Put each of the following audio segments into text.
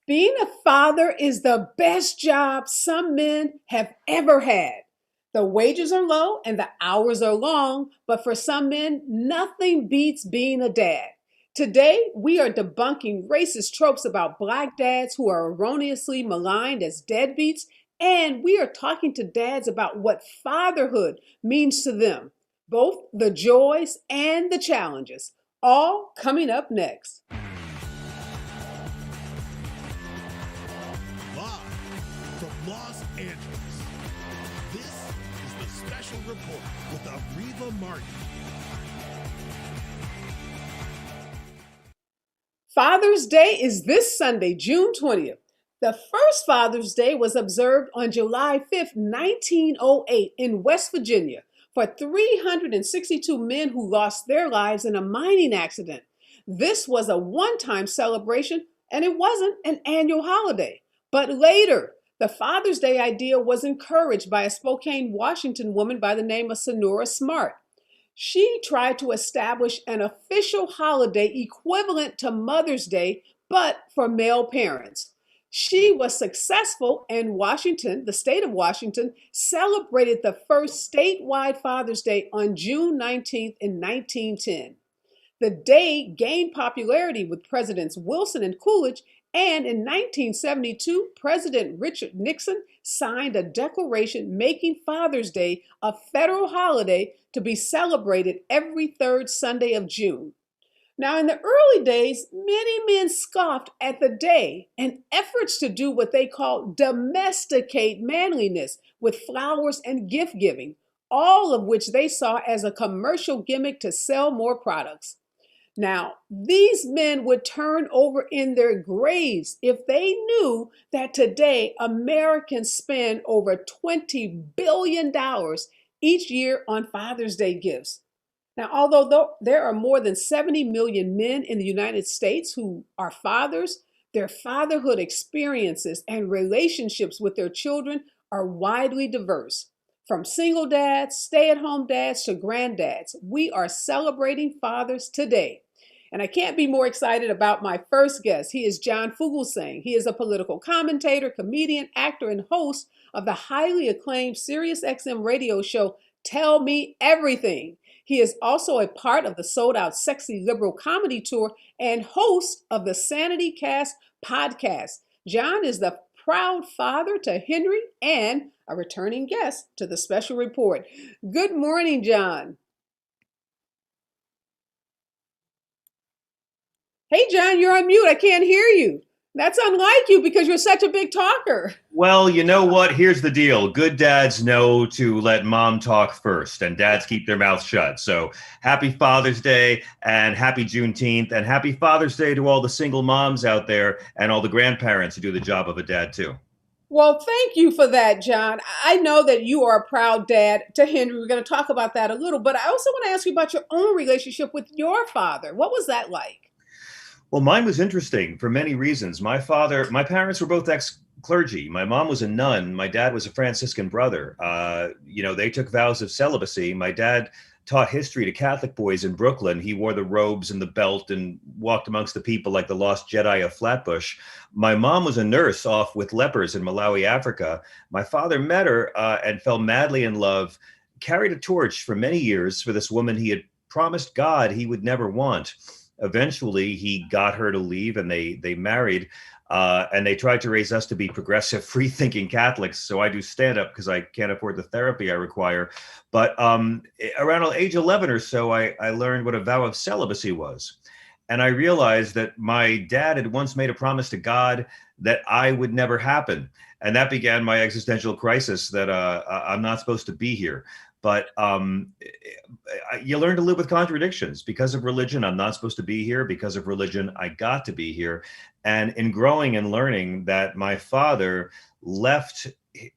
Being a father is the best job some men have ever had. The wages are low and the hours are long, but for some men, nothing beats being a dad. Today, we are debunking racist tropes about black dads who are erroneously maligned as deadbeats, and we are talking to dads about what fatherhood means to them, both the joys and the challenges, all coming up next. Live from Los Angeles, this is the Special Report with Areva Martin. Father's Day is this Sunday, June 20th. The first Father's Day was observed on July 5th, 1908 in West Virginia for 362 men who lost their lives in a mining accident. This was a one-time celebration and it wasn't an annual holiday. But later, the Father's Day idea was encouraged by a Spokane, Washington woman by the name of Sonora Smart. She tried to establish an official holiday equivalent to Mother's Day, but for male parents. She was successful, and Washington, the state of Washington, celebrated the first statewide Father's Day on June 19th in 1910. The day gained popularity with Presidents Wilson and Coolidge, and in 1972, President Richard Nixon signed a declaration making Father's Day a federal holiday to be celebrated every third Sunday of June. Now, in the early days, many men scoffed at the day and efforts to do what they called domesticate manliness with flowers and gift giving, all of which they saw as a commercial gimmick to sell more products. Now, these men would turn over in their graves if they knew that today Americans spend over $20 billion each year on Father's Day gifts. Now, although there are more than 70 million men in the United States who are fathers, their fatherhood experiences and relationships with their children are widely diverse. From single dads, stay-at-home dads to granddads, we are celebrating fathers today. And I can't be more excited about my first guest. He is John Fugelsang. He is a political commentator, comedian, actor, and host of the highly acclaimed SiriusXM radio show, Tell Me Everything. He is also a part of the Sold Out Sexy Liberal Comedy Tour and host of the Sanity Cast podcast. John is the proud father to Henry and a returning guest to the Special Report. Good morning, John. Hey, John, you're on mute. I can't hear you. That's unlike you because you're such a big talker. Well, you know what? Here's the deal. Good dads know to let mom talk first, and dads keep their mouths shut. So happy Father's Day and happy Juneteenth, and happy Father's Day to all the single moms out there and all the grandparents who do the job of a dad too. Well, thank you for that, John. I know that you are a proud dad to Henry. We're going to talk about that a little, but I also want to ask you about your own relationship with your father. What was that like? Well, mine was interesting for many reasons. My parents were both ex-clergy. My mom was a nun. My dad was a Franciscan brother. They took vows of celibacy. My dad taught history to Catholic boys in Brooklyn. He wore the robes and the belt and walked amongst the people like the lost Jedi of Flatbush. My mom was a nurse off with lepers in Malawi, Africa. My father met her and fell madly in love, carried a torch for many years for this woman he had promised God he would never want. Eventually, he got her to leave and they married and they tried to raise us to be progressive, free-thinking Catholics. So I do stand-up because I can't afford the therapy I require. But around age 11 or so, I learned what a vow of celibacy was. And I realized that my dad had once made a promise to God that I would never happen. And that began my existential crisis that I'm not supposed to be here. But you learn to live with contradictions. Because of religion, I'm not supposed to be here. Because of religion, I got to be here. And in growing and learning that my father left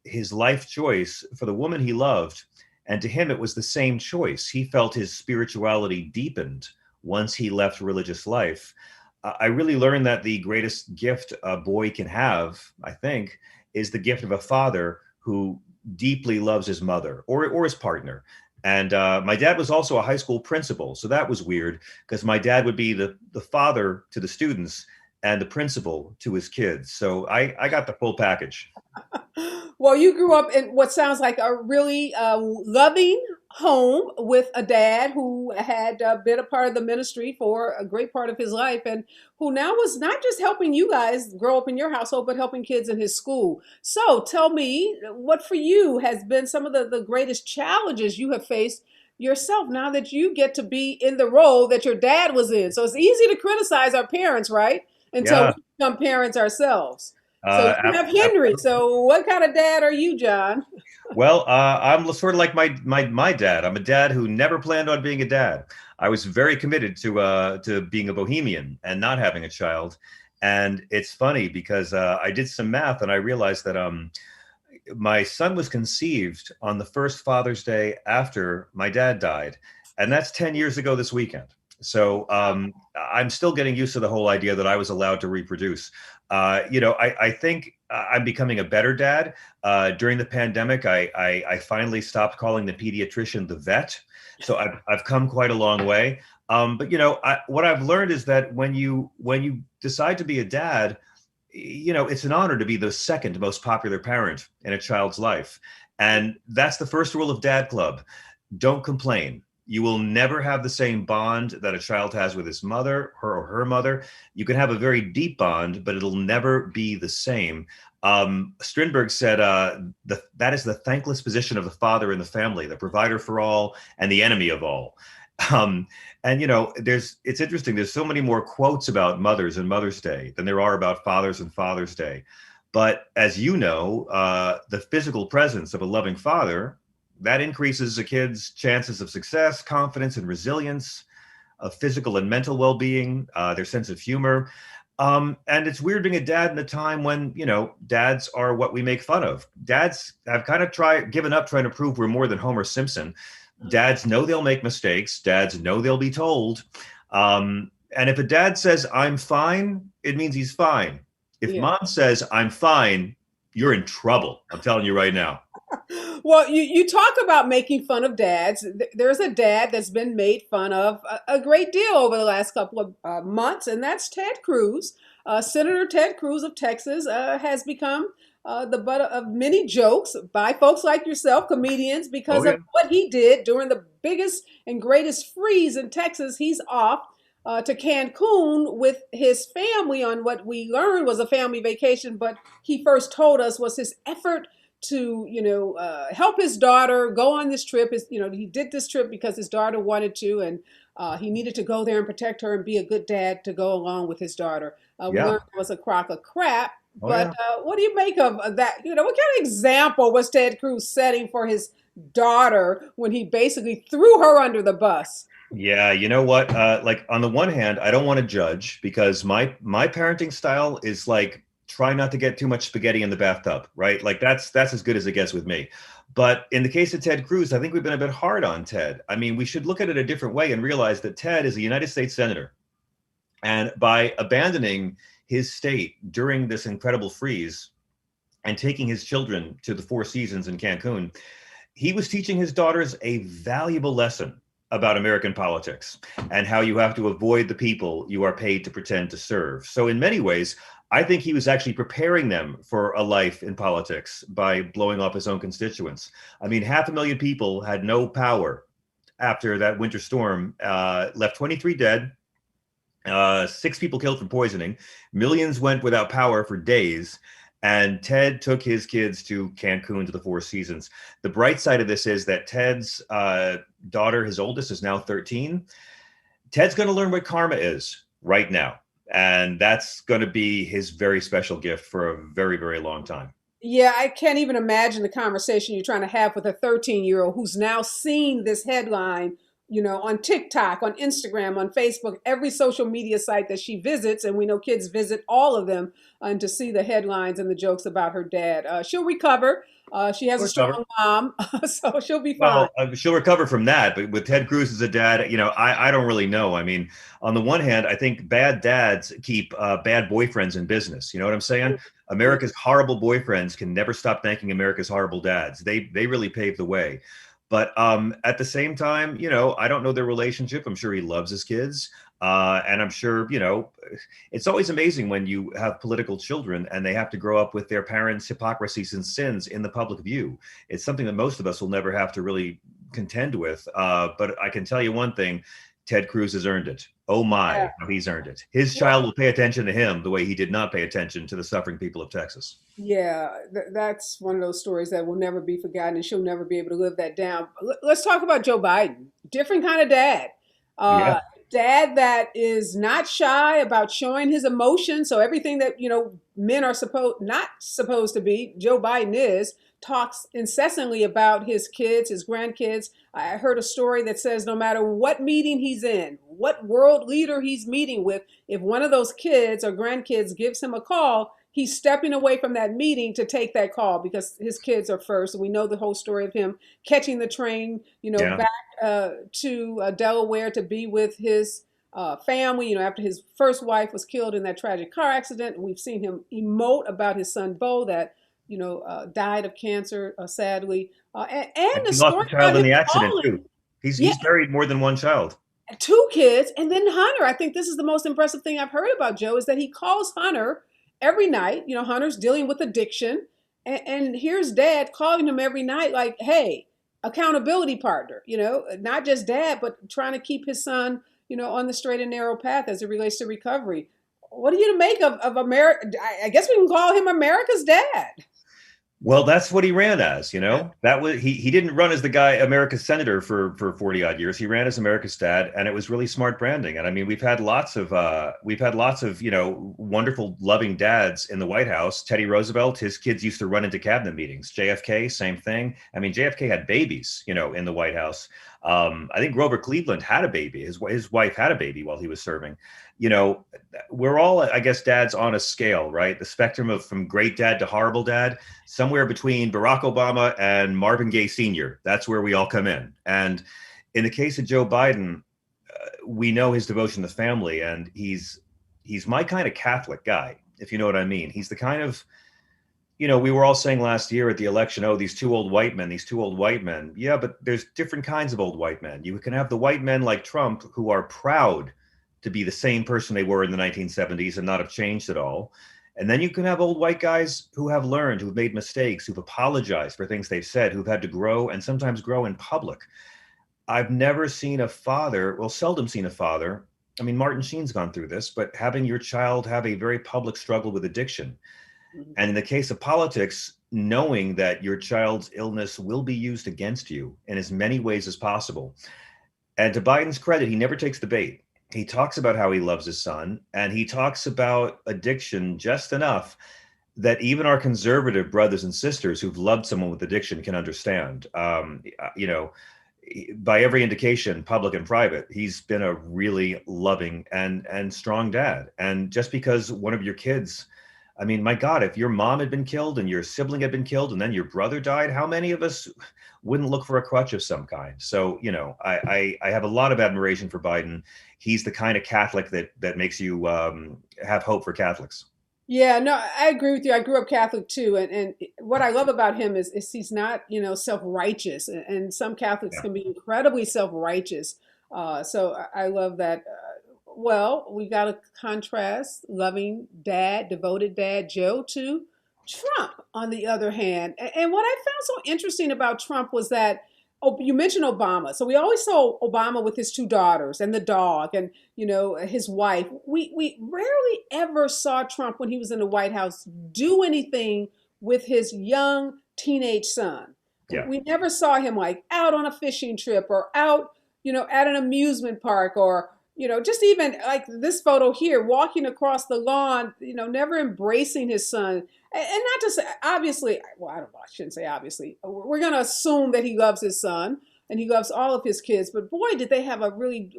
his life choice for the woman he loved, and to him, it was the same choice. He felt his spirituality deepened once he left religious life. I really learned that the greatest gift a boy can have, I think, is the gift of a father who deeply loves his mother or his partner. And my dad was also a high school principal. So that was weird because my dad would be the father to the students and the principal to his kids. So I got the full package. Well, you grew up in what sounds like a really loving home with a dad who had been a part of the ministry for a great part of his life and who now was not just helping you guys grow up in your household, but helping kids in his school. So tell me, what for you has been some of the greatest challenges you have faced yourself now that you get to be in the role that your dad was in? So it's easy to criticize our parents, right? Until we Yeah. become parents ourselves. So Uh, you have Henry. Absolutely. So what kind of dad are you, John? Well, I'm sort of like my dad. I'm a dad who never planned on being a dad. I was very committed to being a bohemian and not having a child. And it's funny because I did some math and I realized that my son was conceived on the first Father's Day after my dad died, and that's 10 years ago this weekend. So I'm still getting used to the whole idea that I was allowed to reproduce. I think I'm becoming a better dad. During the pandemic, I finally stopped calling the pediatrician the vet. So I've come quite a long way. But what I've learned is that when you decide to be a dad, it's an honor to be the second most popular parent in a child's life. And that's the first rule of Dad Club. Don't complain. You will never have the same bond that a child has with his mother, her or her mother. You can have a very deep bond, but it'll never be the same. Strindberg said that is the thankless position of the father in the family, the provider for all and the enemy of all. Um, and it's interesting. There's so many more quotes about mothers and Mother's Day than there are about fathers and Father's Day. But as you know, the physical presence of a loving father that increases a kid's chances of success, confidence, and resilience, of physical and mental well-being, their sense of humor. And it's weird being a dad in a time when, dads are what we make fun of. Dads have kind of given up trying to prove we're more than Homer Simpson. Dads know they'll make mistakes. Dads know they'll be told. And if a dad says, I'm fine, it means he's fine. If Yeah. mom says, I'm fine, you're in trouble. I'm telling you right now. Well, you talk about making fun of dads. There's a dad that's been made fun of a great deal over the last couple of months, and that's Ted Cruz. Senator Ted Cruz of Texas has become the butt of many jokes by folks like yourself, comedians, Oh, because of yeah. what he did during the biggest and greatest freeze in Texas. He's off to Cancun with his family on what we learned was a family vacation, but he first told us was his effort to help his daughter go on this trip. He did this trip because his daughter wanted to, and he needed to go there and protect her and be a good dad to go along with his daughter. We Yeah. learned it was a crock of crap. Oh, But yeah. what do you make of that? What kind of example was Ted Cruz setting for his daughter when he basically threw her under the bus? Yeah, you know what? Like on the one hand, I don't want to judge because my parenting style is like try not to get too much spaghetti in the bathtub, right? Like that's as good as it gets with me. But in the case of Ted Cruz, I think we've been a bit hard on Ted. I mean, we should look at it a different way and realize that Ted is a United States senator. And by abandoning his state during this incredible freeze and taking his children to the Four Seasons in Cancun, he was teaching his daughters a valuable lesson about American politics and how you have to avoid the people you are paid to pretend to serve. So in many ways, I think he was actually preparing them for a life in politics by blowing off his own constituents. I mean, 500,000 people had no power after that winter storm, left 23 dead, 6 people killed from poisoning, millions went without power for days. And Ted took his kids to Cancun to the Four Seasons. The bright side of this is that Ted's daughter, his oldest, is now 13. Ted's going to learn what karma is right now. And that's going to be his very special gift for a very, very long time. Yeah, I can't even imagine the conversation you're trying to have with a 13-year-old who's now seeing this headline, on TikTok, on Instagram, on Facebook, every social media site that she visits. And we know kids visit all of them, and to see the headlines and the jokes about her dad. She'll recover. She has a She'll recover. strong mom, so she'll be fine. Well, she'll recover from that. But with Ted Cruz as a dad, I don't really know. I mean, on the one hand, I think bad dads keep bad boyfriends in business. You know what I'm saying? America's horrible boyfriends can never stop thanking America's horrible dads. They really paved the way. But at the same time, I don't know their relationship. I'm sure he loves his kids. And I'm sure, it's always amazing when you have political children and they have to grow up with their parents' hypocrisies and sins in the public view. It's something that most of us will never have to really contend with. But I can tell you one thing, Ted Cruz has earned it. Oh my, how he's earned it. His child will pay attention to him the way he did not pay attention to the suffering people of Texas. Yeah, that's one of those stories that will never be forgotten, and she'll never be able to live that down. Let's talk about Joe Biden. Different kind of dad. Yeah. Dad that is not shy about showing his emotions. So everything that men are not supposed to be, Joe Biden is. Talks incessantly about his kids, his grandkids. I heard a story that says no matter what meeting he's in, what world leader he's meeting with, if one of those kids or grandkids gives him a call, he's stepping away from that meeting to take that call because his kids are first. And we know the whole story of him catching the train, Yeah. back to Delaware to be with his family, after his first wife was killed in that tragic car accident. We've seen him emote about his son, Bo, that, died of cancer, sadly. And And the he lost story a child about in him the accident calling, too. He's yeah, he's buried more than one child. two kids. And then Hunter, I think this is the most impressive thing I've heard about Joe is that he calls Hunter every night. Hunter's dealing with addiction. And here's dad calling him every night, like, hey, accountability partner, not just dad, but trying to keep his son, on the straight and narrow path as it relates to recovery. What do you make of America? I guess we can call him America's dad. Well, that's what he ran as, That was he didn't run as the guy America's senator for 40 odd years. He ran as America's dad, and it was really smart branding. And I mean, we've had lots of wonderful, loving dads in the White House. Teddy Roosevelt, his kids used to run into cabinet meetings. JFK, same thing. I mean, JFK had babies, in the White House. I think Grover Cleveland had a baby. His wife had a baby while he was serving. We're all, I guess, dads on a scale, right? The spectrum of from great dad to horrible dad, somewhere between Barack Obama and Marvin Gaye Sr. That's where we all come in. And in the case of Joe Biden, we know his devotion to family, and he's my kind of Catholic guy, if you know what I mean. He's the kind of, we were all saying last year at the election, oh, these two old white men. Yeah, but there's different kinds of old white men. You can have the white men like Trump who are proud to be the same person they were in the 1970s and not have changed at all. And then you can have old white guys who have learned, who've made mistakes, who've apologized for things they've said, who've had to grow and sometimes grow in public. I've never seen a father, seldom seen a father. I mean, Martin Sheen's gone through this, but having your child have a very public struggle with addiction. And in the case of politics, knowing that your child's illness will be used against you in as many ways as possible. And to Biden's credit, he never takes the bait. He talks about how he loves his son, and he talks about addiction just enough that even our conservative brothers and sisters who've loved someone with addiction can understand. By every indication, public and private, he's been a really loving and strong dad. And just because one of your kids, I mean, my God, if your mom had been killed and your sibling had been killed and then your brother died, how many of us wouldn't look for a crutch of some kind? So, I have a lot of admiration for Biden. He's the kind of Catholic that makes you have hope for Catholics. Yeah, no, I agree with you. I grew up Catholic too, and what I love about him is he's not, self-righteous, and some Catholics Yeah. can be incredibly self-righteous. So I love that. Well, we got to contrast loving dad, devoted dad Joe to Trump, on the other hand. And what I found so interesting about Trump was that, oh, you mentioned Obama. So we always saw Obama with his two daughters and the dog and, his wife. We rarely ever saw Trump when he was in the White House do anything with his young teenage son. Yeah. We never saw him like out on a fishing trip or out, at an amusement park or, just even like this photo here, walking across the lawn, never embracing his son. And not just obviously, well, I don't know, I shouldn't say obviously. We're going to assume that he loves his son and he loves all of his kids. But boy, did they have a really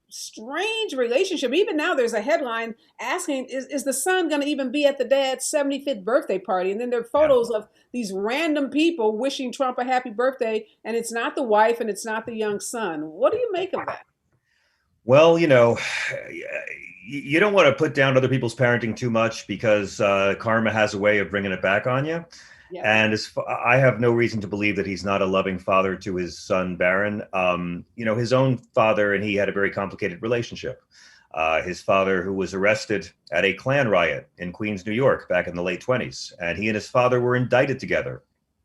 strange relationship. Even now, there's a headline asking, is the son going to even be at the dad's 75th birthday party? And then there are photos of these random people wishing Trump a happy birthday. And it's not the wife and it's not the young son. What do you make of that? Well, you don't want to put down other people's parenting too much because karma has a way of bringing it back on you. Yeah. And I have no reason to believe that he's not a loving father to his son, Barron. His own father and he had a very complicated relationship. His father, who was arrested at a Klan riot in Queens, New York, back in the late 20s, and he and his father were indicted together.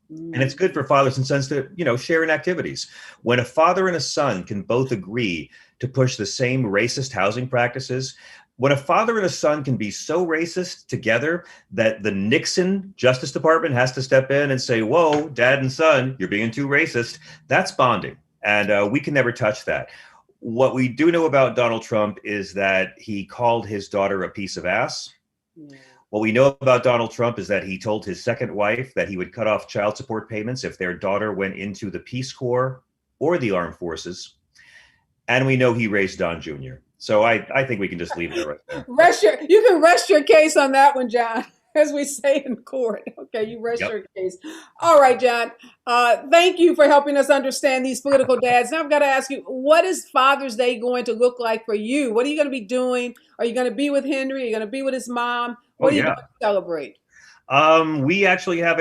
And it's good for fathers and sons to, share in activities. When a father and a son can both agree to push the same racist housing practices, when a father and a son can be so racist together that the Nixon Justice Department has to step in and say, whoa, dad and son, you're being too racist, that's bonding. And we can never touch that. What we do know about Donald Trump is that he called his daughter a piece of ass. Yeah. What we know about Donald Trump is that he told his second wife that he would cut off child support payments if their daughter went into the Peace Corps or the armed forces. And we know he raised Don Jr. So I think we can just leave it right there. You can rest your case on that one, John, as we say in court. Okay, you rest your case. All right, John. Thank you for helping us understand these political dads. Now I've got to ask you, what is Father's Day going to look like for you? What are you going to be doing? Are you going to be with Henry? Are you going to be with his mom? What are you going to celebrate? We actually have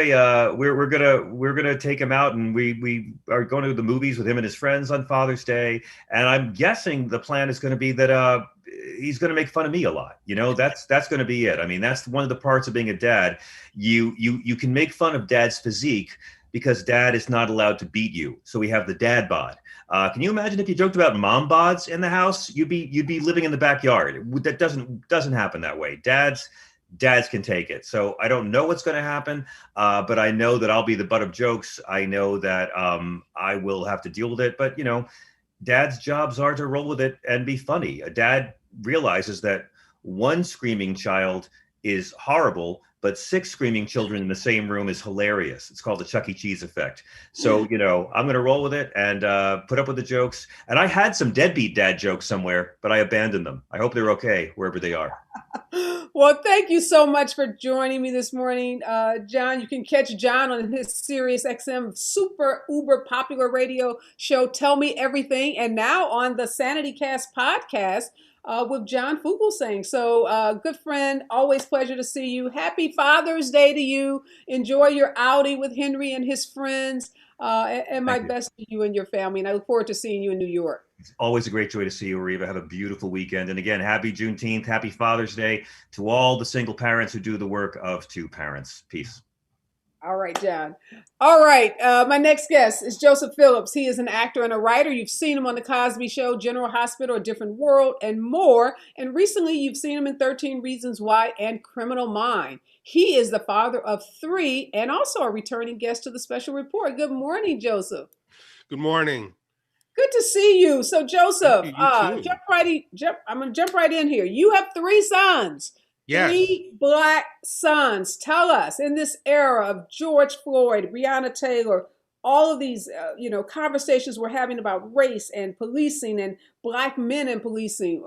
we're gonna take him out, and we are going to the movies with him and his friends on Father's Day. And I'm guessing the plan is going to be that he's going to make fun of me a lot. That's going to be it. I mean, that's one of the parts of being a dad. You can make fun of dad's physique because dad is not allowed to beat you. So we have the dad bod. Can you imagine if you joked about mom bods in the house? You'd be living in the backyard. That doesn't happen that way. Dads can take it. So I don't know what's going to happen, but I know that I'll be the butt of jokes. I know that I will have to deal with it. But, dads' jobs are to roll with it and be funny. A dad realizes that one screaming child is horrible, but 6 screaming children in the same room is hilarious. It's called the Chuck E. Cheese effect. So, I'm going to roll with it and put up with the jokes. And I had some deadbeat dad jokes somewhere, but I abandoned them. I hope they're okay wherever they are. Well, thank you so much for joining me this morning, John. You can catch John on his Sirius XM super uber popular radio show, Tell Me Everything, and now on the Sanity Cast podcast with John Fugelsang. So, good friend, always pleasure to see you. Happy Father's Day to you. Enjoy your outing with Henry and his friends, and my best to you and your family. And I look forward to seeing you in New York. It's always a great joy to see you, Areva. Have a beautiful weekend. And again, happy Juneteenth, happy Father's Day to all the single parents who do the work of 2 parents. Peace. All right, John. All right. My next guest is Joseph Phillips. He is an actor and a writer. You've seen him on The Cosby Show, General Hospital, A Different World, and more. And recently, you've seen him in 13 Reasons Why and Criminal Mind. He is the father of 3 and also a returning guest to the special report. Good morning, Joseph. Good morning. Good to see you. So, Joseph, you too. I'm going to jump right in here. You have 3 sons. Yes. 3 Black sons. Tell us, in this era of George Floyd, Breonna Taylor, all of these, conversations we're having about race and policing and Black men in policing,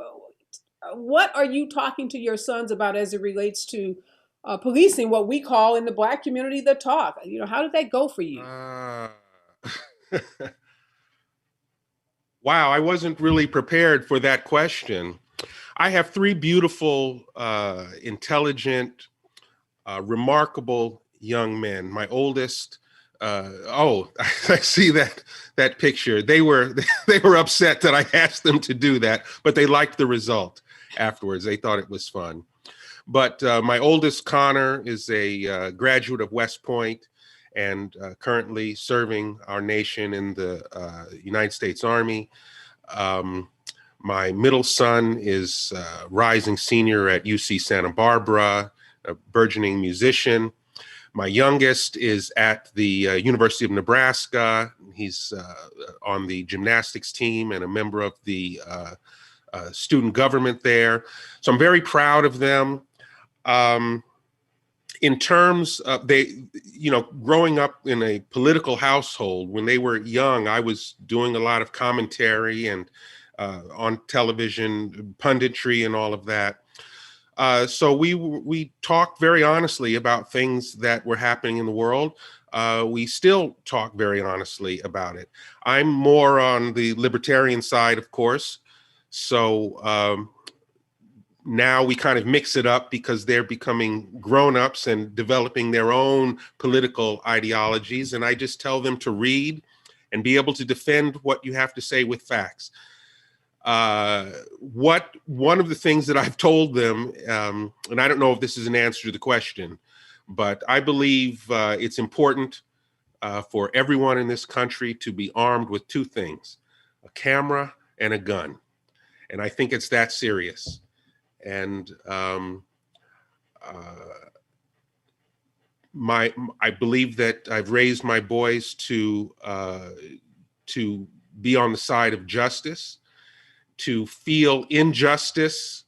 what are you talking to your sons about as it relates to policing, what we call in the Black community the talk? How did that go for you? Wow, I wasn't really prepared for that question. I have 3 beautiful, intelligent, remarkable young men. My oldest, I see that picture. They were upset that I asked them to do that, but they liked the result afterwards. They thought it was fun. But my oldest, Connor, is a graduate of West Point and currently serving our nation in the United States Army. My middle son is a rising senior at UC Santa Barbara, a burgeoning musician. My youngest is at the University of Nebraska. He's on the gymnastics team and a member of the student government there. So I'm very proud of them. In terms of growing up in a political household, when they were young, I was doing a lot of commentary and on television, punditry and all of that. So we talked very honestly about things that were happening in the world. We still talk very honestly about it. I'm more on the libertarian side, of course. So now we kind of mix it up because they're becoming grown-ups and developing their own political ideologies. And I just tell them to read and be able to defend what you have to say with facts. One of the things that I've told them, and I don't know if this is an answer to the question, but I believe it's important for everyone in this country to be armed with two things: a camera and a gun. And I think it's that serious. And I believe that I've raised my boys to be on the side of justice, to feel injustice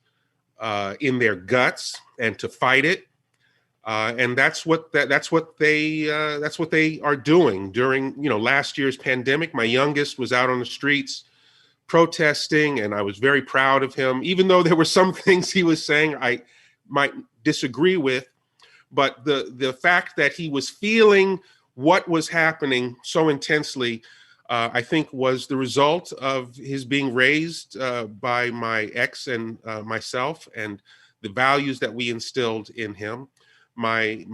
in their guts and to fight it. And that's what they are doing during last year's pandemic. My youngest was out on the streets protesting, and I was very proud of him, even though there were some things he was saying I might disagree with. But the fact that he was feeling what was happening so intensely, I think, was the result of his being raised by my ex and myself, and the values that we instilled in him. My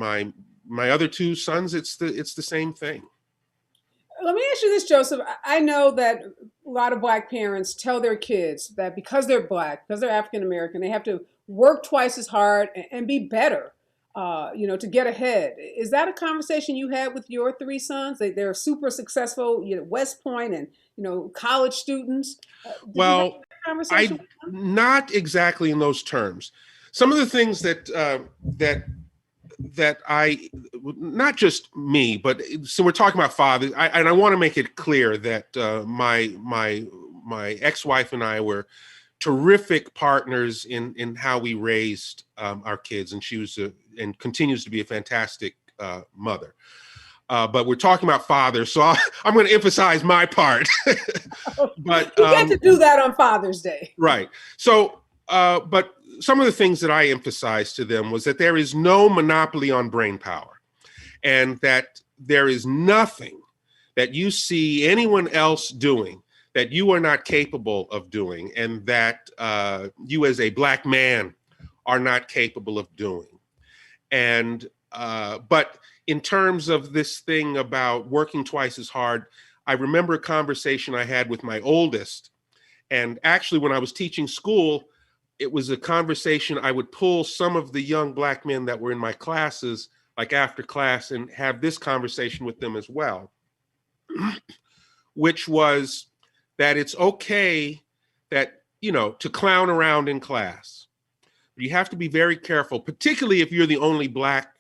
other two sons, it's the same thing. Let me ask you this, Joseph. I know that a lot of Black parents tell their kids that because they're Black, because they're African American, they have to work twice as hard and be better, to get ahead. Is that a conversation you had with your three sons? They're super successful, West Point and, college students. Well, not exactly in those terms. Some of the things that I, not just me, but so we're talking about fathers, and I want to make it clear that my ex-wife and I were terrific partners in how we raised our kids, and she was and continues to be a fantastic mother. But we're talking about fathers, so I'm going to emphasize my part. But you get to do that on Father's Day, right? So, but some of the things that I emphasized to them was that there is no monopoly on brain power, and that there is nothing that you see anyone else doing that you are not capable of doing, and that you as a Black man are not capable of doing. And but in terms of this thing about working twice as hard, I remember a conversation I had with my oldest, and actually when I was teaching school, it was a conversation I would pull some of the young Black men that were in my classes, like after class, and have this conversation with them as well, which was that it's okay that, to clown around in class. You have to be very careful, particularly if you're the only Black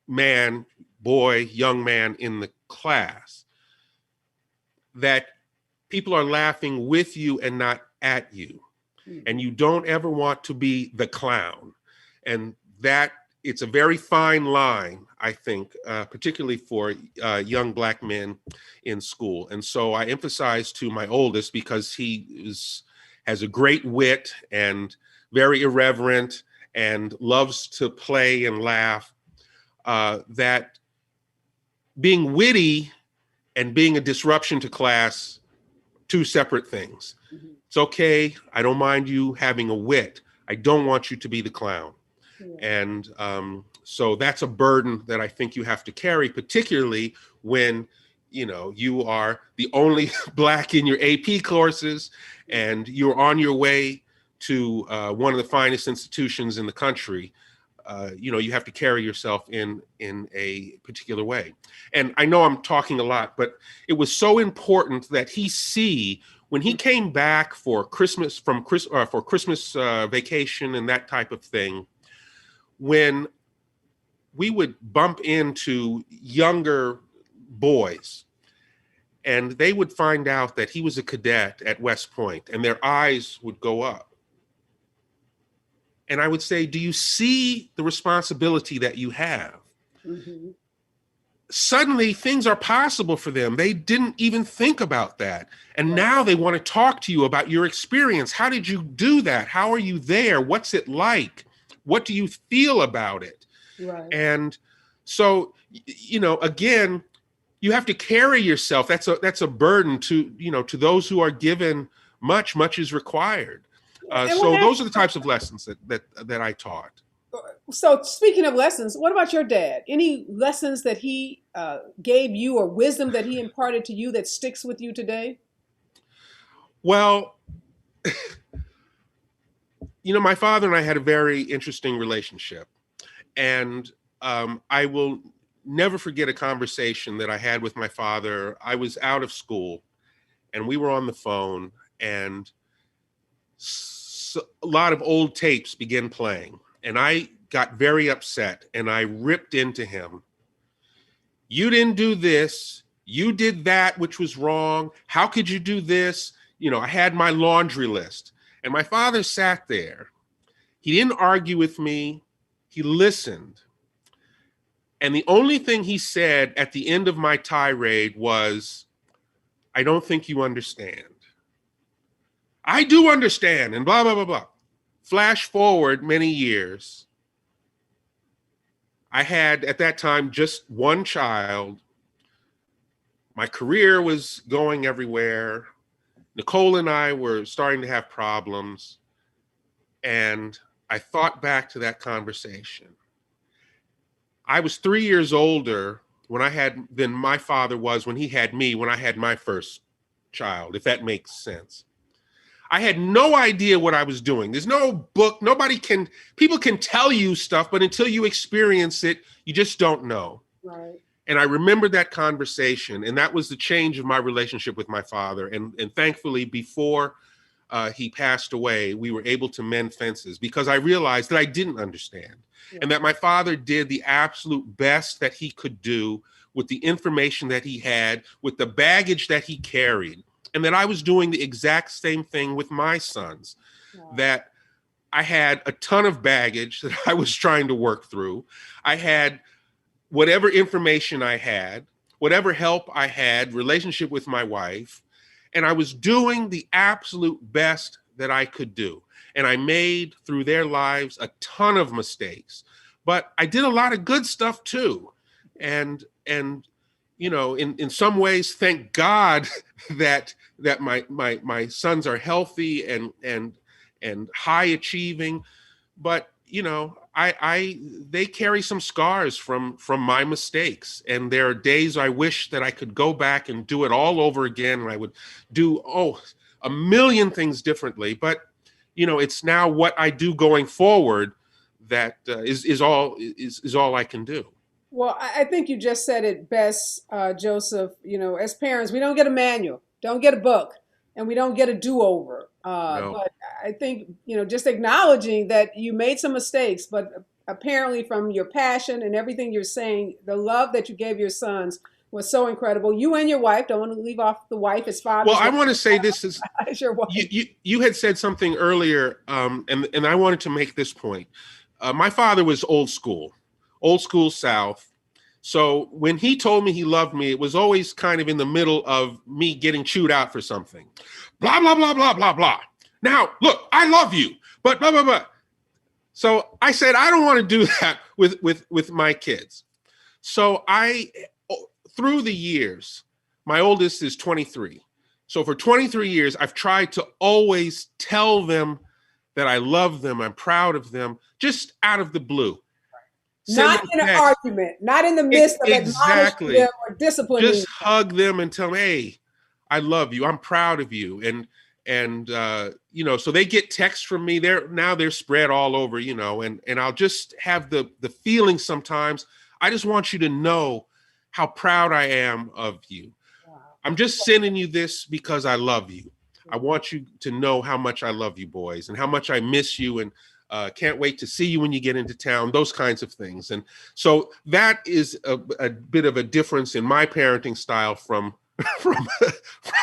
man, boy, young man in the class, that people are laughing with you and not at you. And you don't ever want to be the clown. And that it's a very fine line, I think, particularly for young Black men in school. And so I emphasize to my oldest, because he has a great wit and very irreverent and loves to play and laugh, that being witty and being a disruption to class, two separate things. Mm-hmm. It's okay. I don't mind you having a wit. I don't want you to be the clown. Yeah. And so that's a burden that I think you have to carry, particularly when, you are the only Black in your AP courses and you're on your way to one of the finest institutions in the country. You have to carry yourself in a particular way. And I know I'm talking a lot, but it was so important that he see, when he came back for Christmas vacation and that type of thing, when we would bump into younger boys and they would find out that he was a cadet at West Point, and their eyes would go up. And I would say, do you see the responsibility that you have? Mm-hmm. Suddenly things are possible for them. They didn't even think about that. And now they want to talk to you about your experience. How did you do that? How are you there? What's it like? What do you feel about it? Right. And so, again, you have to carry yourself. That's a burden to those who are given much is required. So those are the types of lessons that I taught. So speaking of lessons, what about your dad? Any lessons that he gave you or wisdom that he imparted to you that sticks with you today? Well, my father and I had a very interesting relationship. And I will never forget a conversation that I had with my father. I was out of school and we were on the phone, and a lot of old tapes began playing. And I got very upset and I ripped into him. You didn't do this. You did that, which was wrong. How could you do this? I had my laundry list. And my father sat there. He didn't argue with me. He listened. And the only thing he said at the end of my tirade was, I don't think you understand. I do understand, and blah, blah, blah, blah. Flash forward many years. I had, at that time, just one child. My career was going everywhere. Nicole and I were starting to have problems. And I thought back to that conversation. I was 3 years older than my father was when he had me, when I had my first child, if that makes sense. I had no idea what I was doing. There's no book. People can tell you stuff, but until you experience it, you just don't know. Right. And I remember that conversation, and that was the change of my relationship with my father. And thankfully, before he passed away, we were able to mend fences because I realized that I didn't understand. Yeah. And that my father did the absolute best that he could do with the information that he had, with the baggage that he carried, and that I was doing the exact same thing with my sons. Yeah. That I had a ton of baggage that I was trying to work through. I had whatever information I had, whatever help I had, relationship with my wife, and I was doing the absolute best that I could do. And I made, through their lives, a ton of mistakes. But I did a lot of good stuff too. And in some ways, thank God that my sons are healthy and high achieving. But they carry some scars from my mistakes. And there are days I wish that I could go back and do it all over again. And I would do, a million things differently. But, it's now what I do going forward that is all I can do. Well, I think you just said it best, Joseph. As parents, we don't get a manual, don't get a book, and we don't get a do-over. No. But I think, just acknowledging that you made some mistakes, but apparently from your passion and everything you're saying, the love that you gave your sons was so incredible. You and your wife, don't want to leave off the wife as father. Well, I want to say this is, as your wife. You had said something earlier, and I wanted to make this point. My father was old school South. So when he told me he loved me, it was always kind of in the middle of me getting chewed out for something. Blah, blah, blah, blah, blah, blah. Now, look, I love you, but blah, blah, blah. So I said, I don't want to do that with my kids. So through the years, my oldest is 23. So for 23 years, I've tried to always tell them that I love them, I'm proud of them, just out of the blue. Not in an argument, not in the midst of admonishing them or disciplining them. Just hug them and tell them, hey, I love you. I'm proud of you. And so they get texts from me. They're spread all over, and I'll just have the feeling sometimes. I just want you to know how proud I am of you. Wow. I'm just sending you this because I love you. I want you to know how much I love you, boys, and how much I miss you, and can't wait to see you when you get into town, those kinds of things. And so that is a bit of a difference in my parenting style from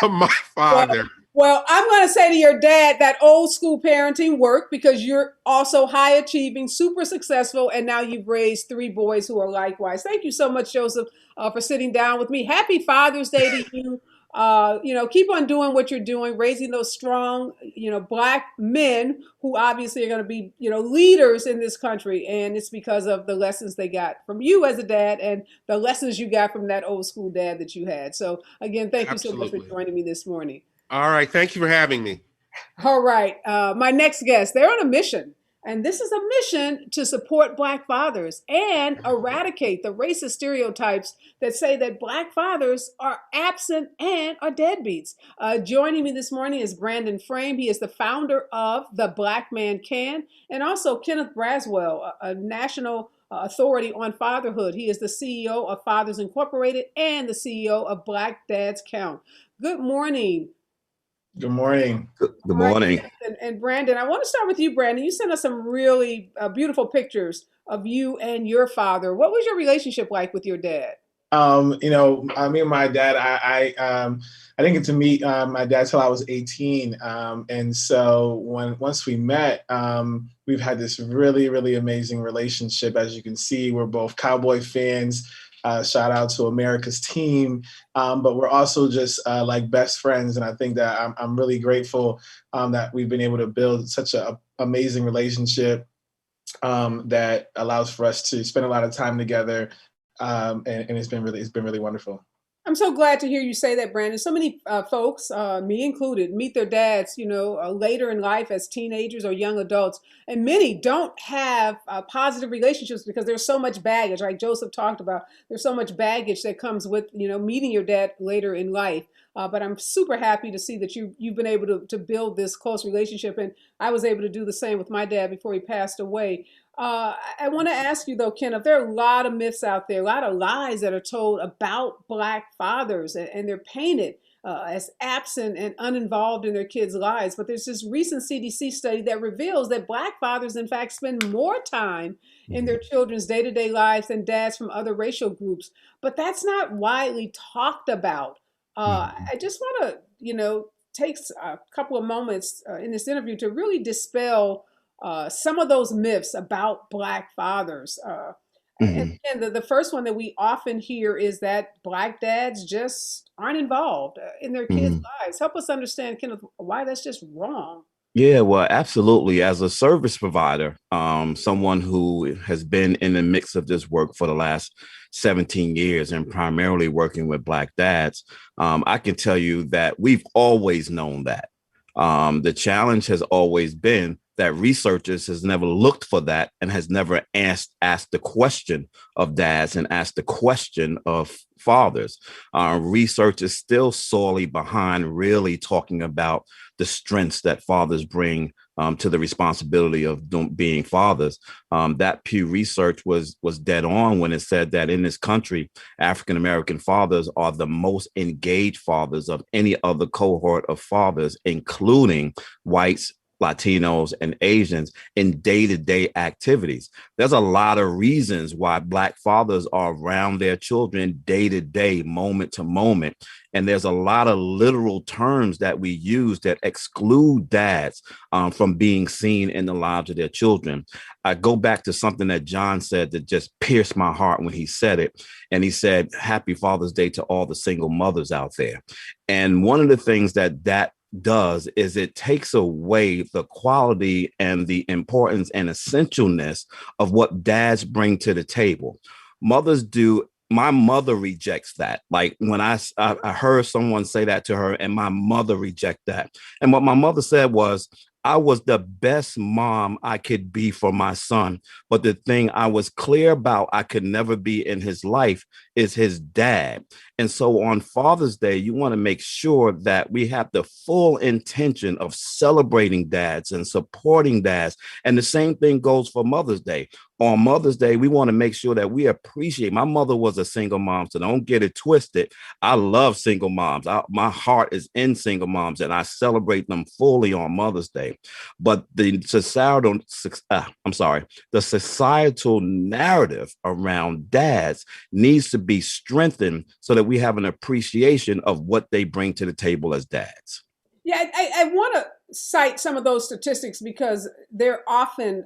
my father. Well, I'm going to say to your dad that old school parenting worked because you're also high achieving, super successful, and now you've raised 3 boys who are likewise. Thank you so much, Joseph, for sitting down with me. Happy Father's Day to you. Keep on doing what you're doing, raising those strong, Black men who obviously are going to be, leaders in this country. And it's because of the lessons they got from you as a dad and the lessons you got from that old school dad that you had. So again, thank you so much for joining me this morning. All right. Thank you for having me. All right. My next guest, they're on a mission. And this is a mission to support Black fathers and eradicate the racist stereotypes that say that Black fathers are absent and are deadbeats. Joining me this morning is Brandon Frame. He is the founder of The Black Man Can, and also Kenneth Braswell, a national authority on fatherhood. He is the CEO of Fathers Incorporated and the CEO of Black Dads Count. Good morning. Good morning. Good All right, morning. and Brandon, I want to start with you, Brandon. You sent us some really beautiful pictures of you and your father. What was your relationship like with your dad? Me and my dad, I didn't get to meet my dad till I was 18. And so once we met, we've had this really, really amazing relationship. As you can see, we're both Cowboy fans. Shout out to America's team. But we're also just like best friends. And I think that I'm really grateful that we've been able to build such an amazing relationship that allows for us to spend a lot of time together. And it's been really wonderful. I'm so glad to hear you say that, Brandon. So many folks, me included, meet their dads, later in life as teenagers or young adults. And many don't have positive relationships because there's so much baggage, like Joseph talked about. There's so much baggage that comes with, meeting your dad later in life. But I'm super happy to see that you've been able to build this close relationship. And I was able to do the same with my dad before he passed away. I want to ask you, though, Kenneth, there are a lot of myths out there, a lot of lies that are told about Black fathers, and they're painted as absent and uninvolved in their kids' lives. But there's this recent CDC study that reveals that Black fathers, in fact, spend more time in their children's day-to-day lives than dads from other racial groups. But that's not widely talked about. I just want to, take a couple of moments in this interview to really dispel some of those myths about Black fathers. And the first one that we often hear is that Black dads just aren't involved in their kids' lives. Help us understand, Kenneth, why that's just wrong. Yeah, well, absolutely. As a service provider, someone who has been in the mix of this work for the last 17 years and primarily working with Black dads, I can tell you that we've always known that. The challenge has always been that researchers has never looked for that and has never asked the question of dads and asked the question of fathers. Research is still sorely behind really talking about the strengths that fathers bring to the responsibility of being fathers. That Pew Research was dead on when it said that in this country, African-American fathers are the most engaged fathers of any other cohort of fathers, including whites, Latinos, and Asians in day-to-day activities. There's a lot of reasons why Black fathers are around their children day-to-day, moment to moment. And there's a lot of literal terms that we use that exclude dads from being seen in the lives of their children. I go back to something that John said that just pierced my heart when he said it. And he said, "Happy Father's Day to all the single mothers out there." And one of the things that does is it takes away the quality and the importance and essentialness of what dads bring to the table. Mothers do. My mother rejects that. Like when I heard someone say that to her, and my mother reject that. And what my mother said was, I was the best mom I could be for my son. But the thing I was clear about I could never be in his life is his dad. And so on Father's Day, you want to make sure that we have the full intention of celebrating dads and supporting dads. And the same thing goes for Mother's Day. On Mother's Day, we want to make sure that we appreciate. My mother was a single mom, so don't get it twisted. I love single moms. My heart is in single moms, and I celebrate them fully on Mother's Day. But the societal narrative around dads needs to be strengthened so that we have an appreciation of what they bring to the table as dads. Yeah, I want to cite some of those statistics because they're often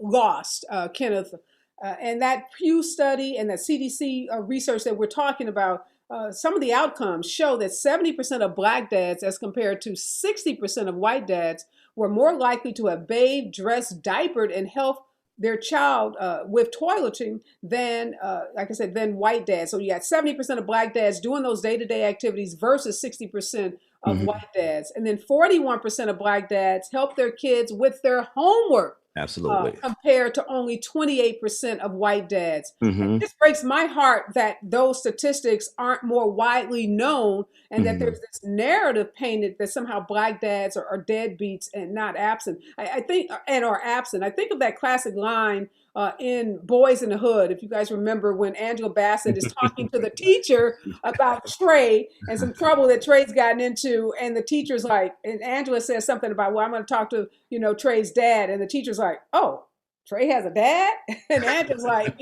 lost, Kenneth. And that Pew study and that CDC research that we're talking about, some of the outcomes show that 70% of Black dads, as compared to 60% of white dads, were more likely to have bathed, dressed, diapered, and helped their child with toileting than, like I said, than white dads. So you got 70% of Black dads doing those day-to-day activities versus 60% of white dads. And then 41% of Black dads help their kids with their homework. Absolutely. compared to only 28% of white dads. And Hmm. this breaks my heart that those statistics aren't more widely known, and that Hmm. there's this narrative painted that somehow black dads are deadbeats and not absent. I think, and are absent. I think of that classic line in Boys in the Hood, if you guys remember, when Angela Bassett is talking to the teacher about Trey and some trouble that Trey's gotten into, and the teacher's like, and Angela says something about, well, I'm going to talk to, Trey's dad, and the teacher's like, oh, Trey has a dad? And Angela's like,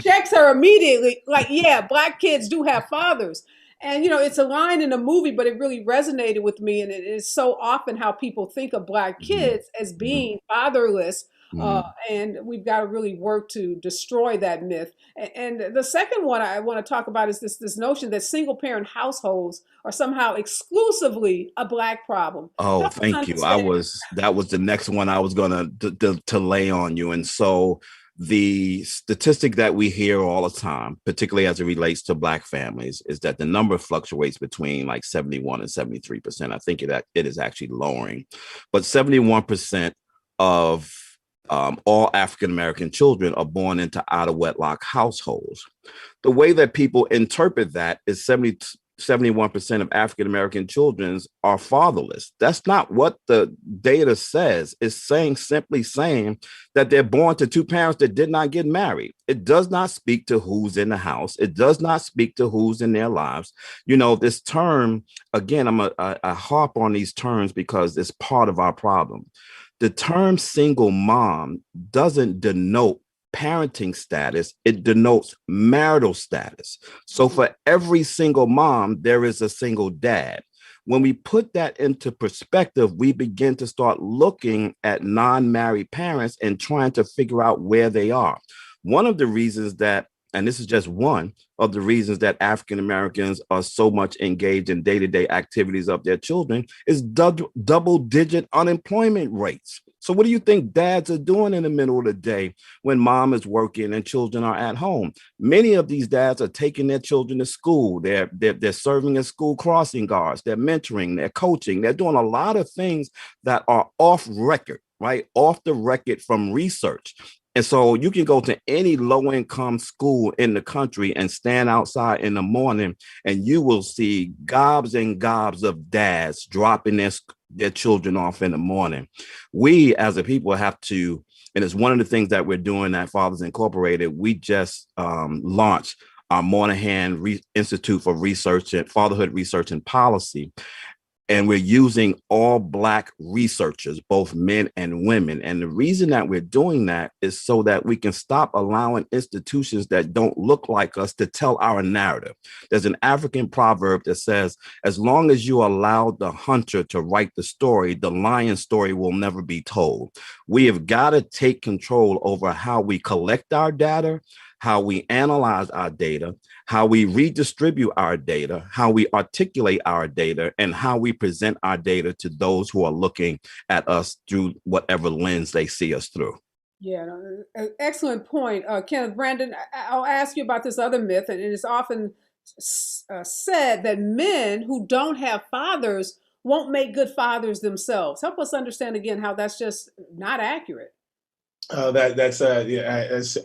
checks her immediately, like, yeah, black kids do have fathers. And it's a line in a movie, but it really resonated with me. And it is so often how people think of black Hmm. kids as being fatherless. Hmm. And we've got to really work to destroy that myth. And the second one I want to talk about is this notion that single parent households are somehow exclusively a black problem. Oh, Help us thank you. understand. That was the next one I was gonna to lay on you. And so the statistic that we hear all the time, particularly as it relates to black families, is that the number fluctuates between like 71 and 73%. I think it is actually lowering, but 71% of all African American children are born into out of wedlock households. The way that people interpret that is 71% of African American children are fatherless. That's not what the data says. It's simply saying that they're born to two parents that did not get married. It does not speak to who's in the house. It does not speak to who's in their lives. This term, again, I harp on these terms because it's part of our problem. The term single mom doesn't denote parenting status, it denotes marital status. So for every single mom, there is a single dad. When we put that into perspective, we begin to start looking at non-married parents and trying to figure out where they are. One of the reasons that, and this is just one of the reasons that African Americans are so much engaged in day-to-day activities of their children is double-digit unemployment rates. So what do you think dads are doing in the middle of the day when mom is working and children are at home? Many of these dads are taking their children to school. They're serving as school crossing guards. They're mentoring. They're coaching. They're doing a lot of things that are off record, right? Off the record from research. And so you can go to any low-income school in the country and stand outside in the morning, and you will see gobs and gobs of dads dropping their children off in the morning. We as a people have to, and it's one of the things that we're doing at Fathers Incorporated. We just launched our Moynihan Institute for Research and Fatherhood Research and Policy. And we're using all Black researchers, both men and women. And the reason that we're doing that is so that we can stop allowing institutions that don't look like us to tell our narrative. There's an African proverb that says, as long as you allow the hunter to write the story, the lion's story will never be told. We have got to take control over how we collect our data, how we analyze our data, how we redistribute our data, how we articulate our data, and how we present our data to those who are looking at us through whatever lens they see us through. Yeah, no, excellent point. Kenneth, Brandon, I'll ask you about this other myth, and it is often said that men who don't have fathers won't make good fathers themselves. Help us understand again how that's just not accurate. It's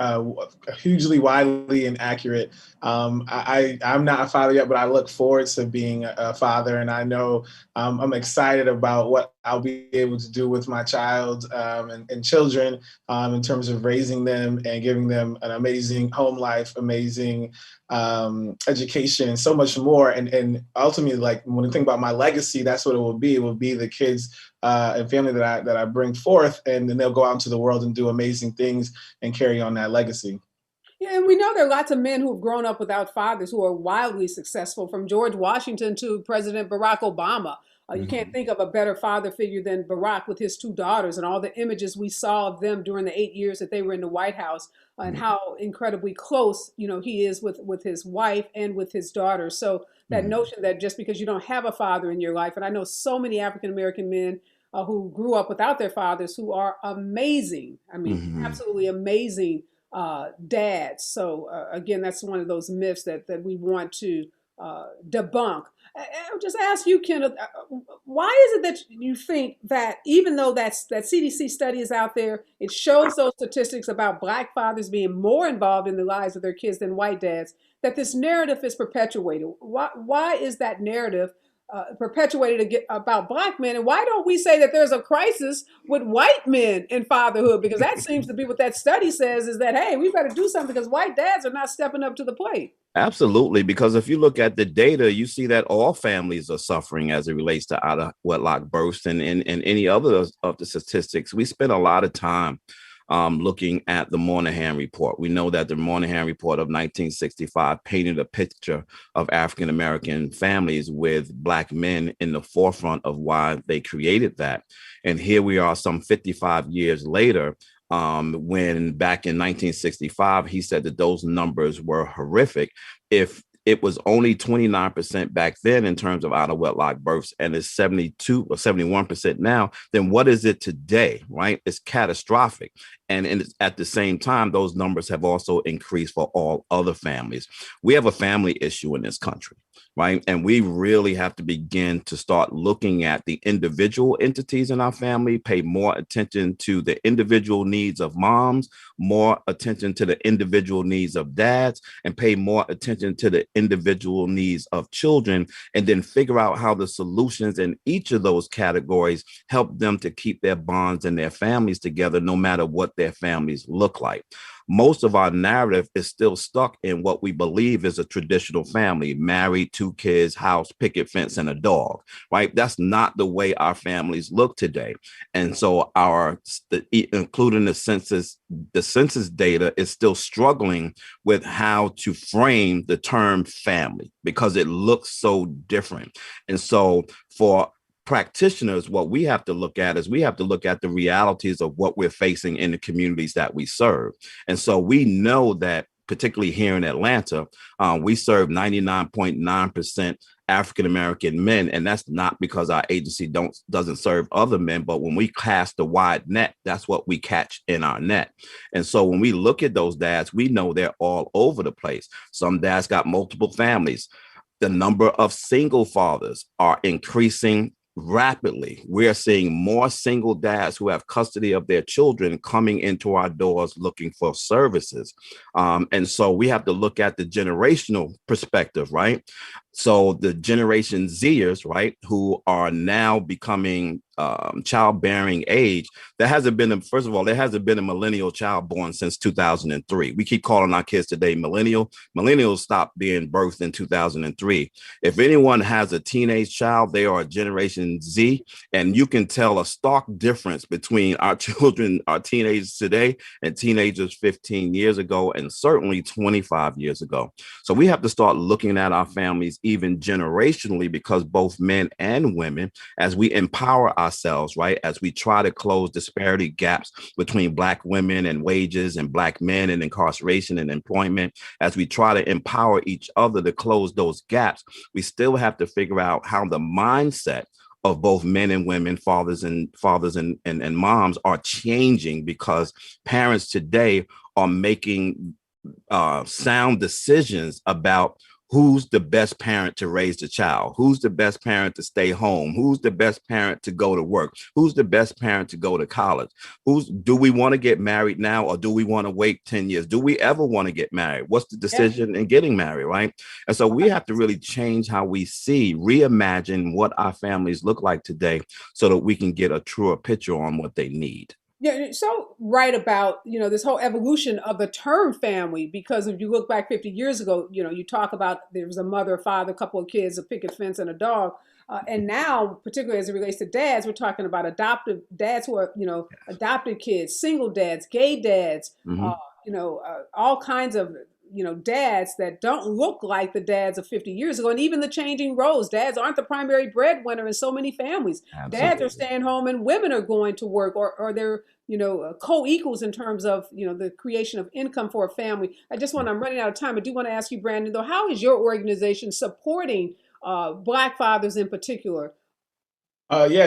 hugely widely inaccurate. I'm not a father yet, but I look forward to being a father, and I know I'm excited about what I'll be able to do with my child and children in terms of raising them and giving them an amazing home life, amazing education, and so much more. And ultimately, like when I think about my legacy, that's what it will be. It will be the kids and family that I bring forth, and then they'll go out into the world and do amazing things and carry on that legacy. Yeah, and we know there are lots of men who've grown up without fathers who are wildly successful, from George Washington to President Barack Obama. You can't think of a better father figure than Barack with his two daughters and all the images we saw of them during the 8 years that they were in the White House, and how incredibly close, he is with his wife and with his daughter. So that notion that just because you don't have a father in your life, and I know so many African American men who grew up without their fathers who are amazing. I mean, absolutely amazing dads. So again, that's one of those myths that we want to debunk. I'll just ask you, Kenneth, why is it that you think that even though that CDC study is out there, it shows those statistics about Black fathers being more involved in the lives of their kids than white dads, that this narrative is perpetuated? Why is that narrative perpetuated about Black men? And why don't we say that there's a crisis with white men in fatherhood? Because that seems to be what that study says, is that, hey, we've got to do something because white dads are not stepping up to the plate. Absolutely, because if you look at the data, you see that all families are suffering as it relates to out of wedlock births and any other of the statistics. We spent a lot of time looking at the Moynihan Report. We know that the Moynihan Report of 1965 painted a picture of African American families with Black men in the forefront of why they created that. And here we are some 55 years later, when back in 1965, he said that those numbers were horrific. If it was only 29% back then in terms of out of wedlock births, and it's 72 or 71% now, then what is it today, right? It's catastrophic. And at the same time, those numbers have also increased for all other families. We have a family issue in this country, right? And we really have to begin to start looking at the individual entities in our family, pay more attention to the individual needs of moms, more attention to the individual needs of dads, and pay more attention to the individual needs of children, and then figure out how the solutions in each of those categories help them to keep their bonds and their families together, no matter what their families look like. Most of our narrative is still stuck in what we believe is a traditional family: married, 2 kids, house, picket fence, and a dog, right? That's not the way our families look today. And so including the census data is still struggling with how to frame the term family because it looks so different. And so for practitioners, what we have to look at is we have to look at the realities of what we're facing in the communities that we serve. And so we know that, particularly here in Atlanta, we serve 99.9% African-American men. And that's not because our agency doesn't serve other men, but when we cast a wide net, that's what we catch in our net. And so when we look at those dads, we know they're all over the place. Some dads got multiple families. The number of single fathers are increasing rapidly. We're seeing more single dads who have custody of their children coming into our doors looking for services. And so we have to look at the generational perspective, right? So the Generation Zers, right, who are now becoming childbearing age, there hasn't been a millennial child born since 2003. We keep calling our kids today millennial. Millennials stopped being birthed in 2003. If anyone has a teenage child, they are a Generation Z, and you can tell a stark difference between our children, our teenagers today, and teenagers 15 years ago, and certainly 25 years ago. So we have to start looking at our families even generationally, because both men and women, as we empower ourselves, right, as we try to close disparity gaps between Black women and wages and Black men and incarceration and employment, as we try to empower each other to close those gaps, we still have to figure out how the mindset of both men and women, fathers and moms are changing, because parents today are making sound decisions about who's the best parent to raise the child, who's the best parent to stay home, who's the best parent to go to work, who's the best parent to go to college, do we want to get married now, or do we want to wait 10 years? Do we ever want to get married? What's the decision in getting married, right? And so we have to really change how we reimagine what our families look like today, so that we can get a truer picture on what they need. Yeah, you're so right about, this whole evolution of the term family, because if you look back 50 years ago, you talk about there was a mother, a father, a couple of kids, a picket fence, and a dog. And now, particularly as it relates to dads, we're talking about adoptive dads who are, adopted kids, single dads, gay dads, all kinds of, dads that don't look like the dads of 50 years ago. And even the changing roles. Dads aren't the primary breadwinner in so many families. Absolutely. Dads are staying home and women are going to work, or they're, co-equals in terms of, the creation of income for a family. I'm running out of time. I do want to ask you, Brandon, though, how is your organization supporting Black fathers in particular?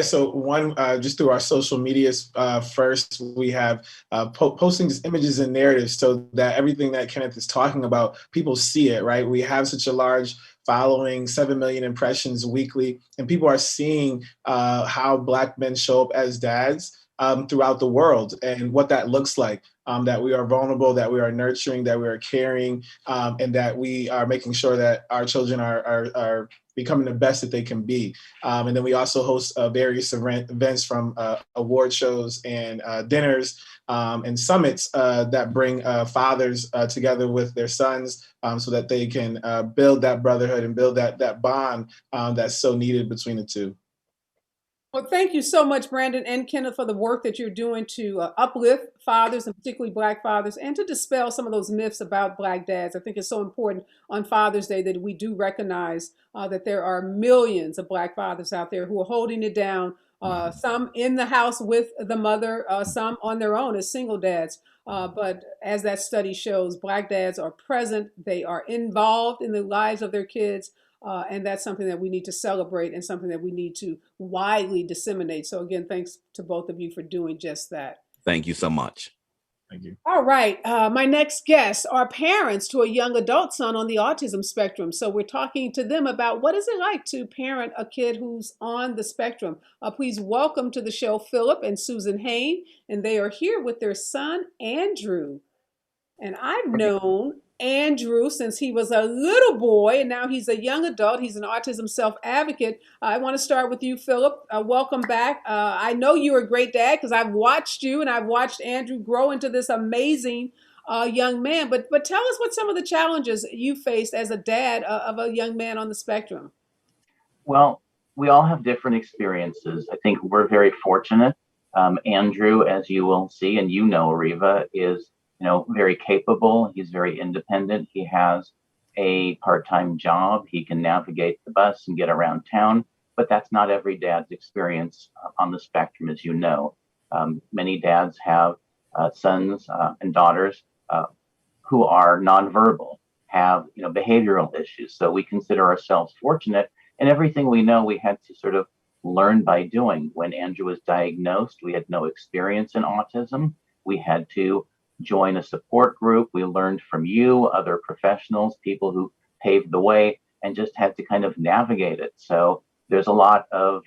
So one, just through our social medias, first, we have posting just images and narratives, so that everything that Kenneth is talking about, people see it, right? We have such a large following 7 million impressions weekly, and people are seeing how Black men show up as dads throughout the world and what that looks like. That we are vulnerable, that we are nurturing, that we are caring, and that we are making sure that our children are becoming the best that they can be. And then we also host various events from award shows and dinners and summits that bring fathers together with their sons so that they can build that brotherhood and build that bond that's so needed between the two. Well, thank you so much, Brandon and Kenneth, for the work that you're doing to uplift fathers, and particularly Black fathers, and to dispel some of those myths about Black dads. I think it's so important on Father's Day that we do recognize that there are millions of Black fathers out there who are holding it down, some in the house with the mother, some on their own as single dads. But as that study shows, Black dads are present, they are involved in the lives of their kids. And that's something that we need to celebrate and something that we need to widely disseminate. So again, thanks to both of you for doing just that. Thank you so much. Thank you. All right. My next guests are parents to a young adult son on the autism spectrum. So we're talking to them about what is it like to parent a kid who's on the spectrum. Please welcome to the show Philip and Susan Hain, and they are here with their son, Andrew. And I've known Andrew since he was a little boy, and now he's a young adult. He's an autism self-advocate. I want to start with you, Philip. Welcome back. I know you're a great dad because I've watched you and I've watched Andrew grow into this amazing young man. But tell us what some of the challenges you faced as a dad of a young man on the spectrum. Well, we all have different experiences. I think we're very fortunate. Andrew, as you will see, and you know, Areva, is very capable. He's very independent. He has a part-time job. He can navigate the bus and get around town, but that's not every dad's experience on the spectrum, as you know. Many dads have sons and daughters who are nonverbal, have behavioral issues. So we consider ourselves fortunate, and everything we know we had to sort of learn by doing. When Andrew was diagnosed, we had no experience in autism. We had to join a support group. We learned from you, other professionals, people who paved the way, and just had to kind of navigate it. So there's a lot of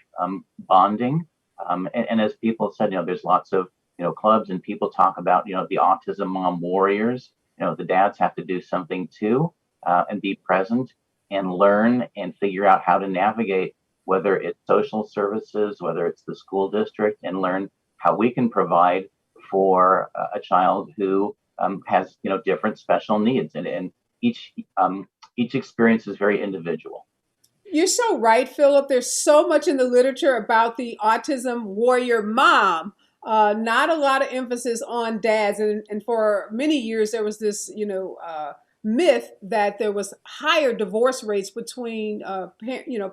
bonding. And as people said, there's lots of, clubs, and people talk about, the autism mom warriors. The dads have to do something too, and be present and learn and figure out how to navigate, whether it's social services, whether it's the school district, and learn how we can provide for a child who has different special needs, and each experience is very individual. You're so right, Philip. There's so much in the literature about the autism warrior mom. Not a lot of emphasis on dads, and for many years there was this myth that there was higher divorce rates between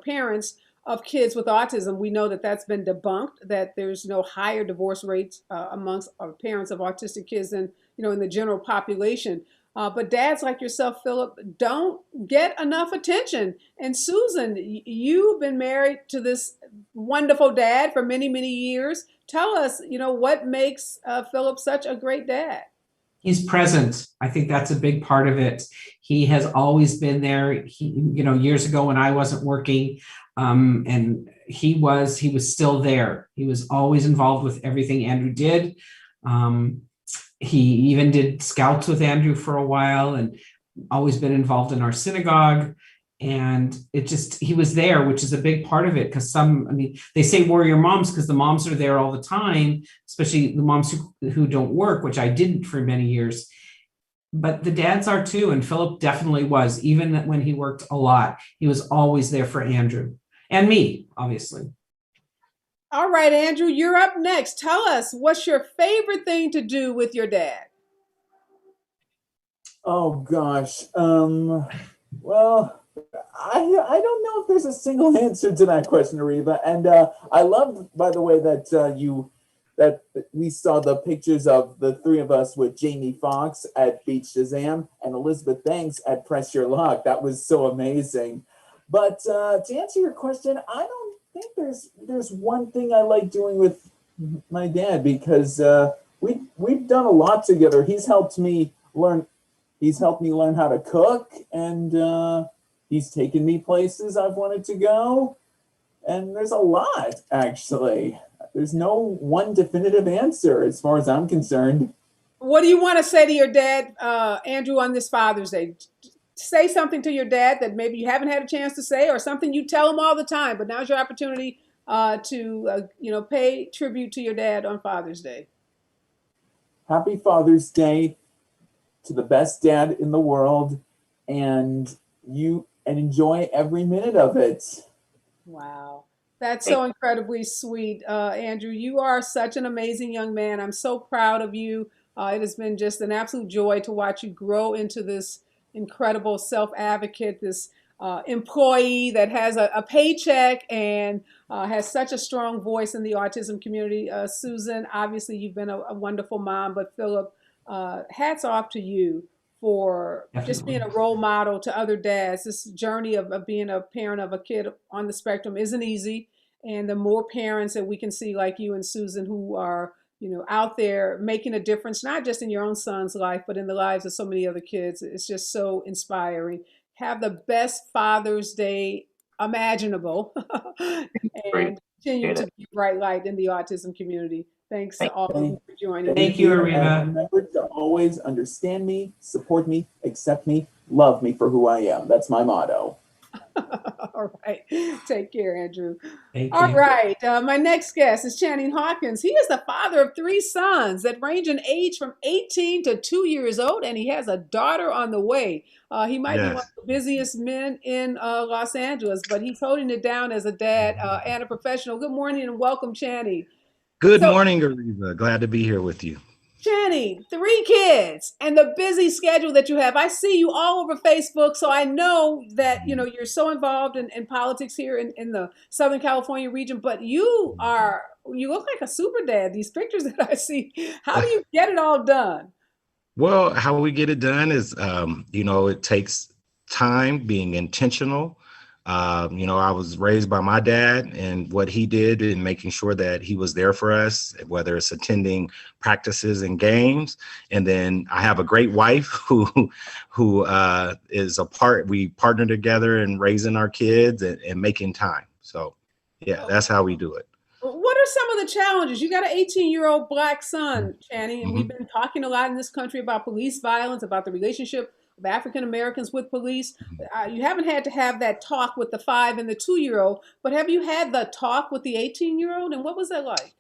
parents of kids with autism. We know that that's been debunked, that there's no higher divorce rates amongst parents of autistic kids than, in the general population. But dads like yourself, Philip, don't get enough attention. And Susan, you've been married to this wonderful dad for many, many years. Tell us, what makes Philip such a great dad? He's present. I think that's a big part of it. He has always been there. He, years ago when I wasn't working, and he was still there. He was always involved with everything Andrew did. He even did scouts with Andrew for a while, and always been involved in our synagogue. And he was there, which is a big part of it. Because they say warrior moms because the moms are there all the time, especially the moms who don't work, which I didn't for many years. But the dads are too. And Philip definitely was, even when he worked a lot, he was always there for Andrew and me, obviously. All right, Andrew, you're up next. Tell us, what's your favorite thing to do with your dad? Oh, gosh. Well, I don't know if there's a single answer to that question, Areva. And I loved, by the way, that we saw the pictures of the three of us with Jamie Foxx at Beach Shazam and Elizabeth Banks at Press Your Luck. That was so amazing. But to answer your question, I don't think there's one thing I like doing with my dad, because we've done a lot together. He's helped me learn how to cook, and He's taken me places I've wanted to go. And there's a lot, actually. There's no one definitive answer as far as I'm concerned. What do you want to say to your dad, Andrew, on this Father's Day? Say something to your dad that maybe you haven't had a chance to say, or something you tell him all the time, but now's your opportunity to pay tribute to your dad on Father's Day. Happy Father's Day to the best dad in the world, and enjoy every minute of it. Wow. That's so incredibly sweet. Andrew, you are such an amazing young man. I'm so proud of you. It has been just an absolute joy to watch you grow into this incredible self-advocate, this employee that has a paycheck and has such a strong voice in the autism community. Susan, obviously you've been a wonderful mom, but Philip, hats off to you for just being a role model to other dads. This journey of being a parent of a kid on the spectrum isn't easy. And the more parents that we can see like you and Susan who are, out there making a difference, not just in your own son's life, but in the lives of so many other kids, it's just so inspiring. Have the best Father's Day imaginable and continue to be a bright light in the autism community. Thanks to all of you for joining. Thank you, Areva. And remember to always understand me, support me, accept me, love me for who I am. That's my motto. All right. Take care, Andrew. Thank you. All right. My next guest is Channing Hawkins. He is the father of 3 sons that range in age from 18 to 2 years old, and he has a daughter on the way. He might be one of the busiest men in Los Angeles, but he's holding it down as a dad and a professional. Good morning and welcome, Channing. Good morning, Areva. Glad to be here with you. Channing, 3 kids and the busy schedule that you have. I see you all over Facebook, so I know that you're so involved in politics here in the Southern California region, but you look like a super dad. These pictures that I see, how do you get it all done? Well, how we get it done is, it takes time, being intentional. I was raised by my dad and what he did in making sure that he was there for us, whether it's attending practices and games. And then I have a great wife who is we partner together in raising our kids and making time. So, yeah, that's how we do it. What are some of the challenges? You got an 18-year-old Black son, Channing, and we've been talking a lot in this country about police violence, about the relationship of African Americans with police. You haven't had to have that talk with the 5 and the 2-year-old, but have you had the talk with the 18-year-old, and what was that like?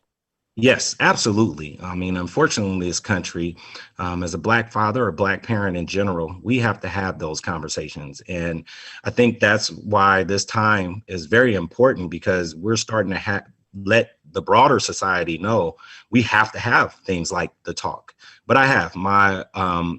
Yes, absolutely. I mean, unfortunately, in this country, as a Black father or Black parent in general, we have to have those conversations. And I think that's why this time is very important, because we're starting to let the broader society know we have to have things like the talk. But I have my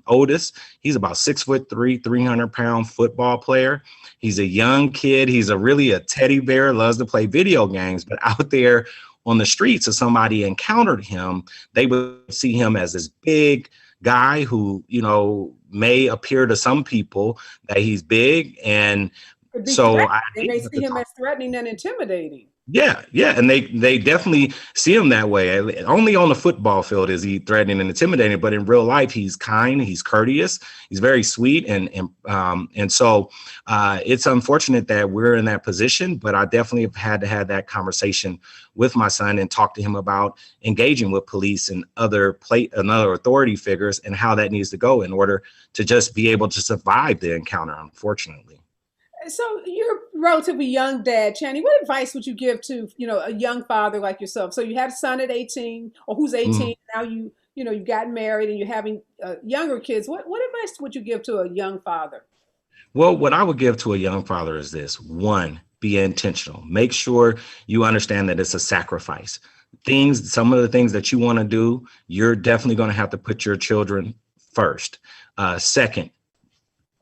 oldest, he's about 6'3", 300-pound football player. He's a young kid. He's really a teddy bear, loves to play video games, but out there on the streets, if somebody encountered him, they would see him as this big guy who, may appear to some people that he's big. And so they may see him as threatening and intimidating. Yeah. And they definitely see him that way. Only on the football field is he threatening and intimidating, but in real life, he's kind, he's courteous, he's very sweet. And so it's unfortunate that we're in that position, but I definitely have had to have that conversation with my son and talk to him about engaging with police and other authority figures and how that needs to go in order to just be able to survive the encounter, unfortunately. So you're a relatively young dad, Channing. What advice would you give to, a young father like yourself? So you had a son at 18, or who's 18 now. You've gotten married and you're having younger kids. What advice would you give to a young father? Well, what I would give to a young father is this: 1, be intentional. Make sure you understand that it's a sacrifice. Some of the things that you want to do, you're definitely going to have to put your children first. 2nd,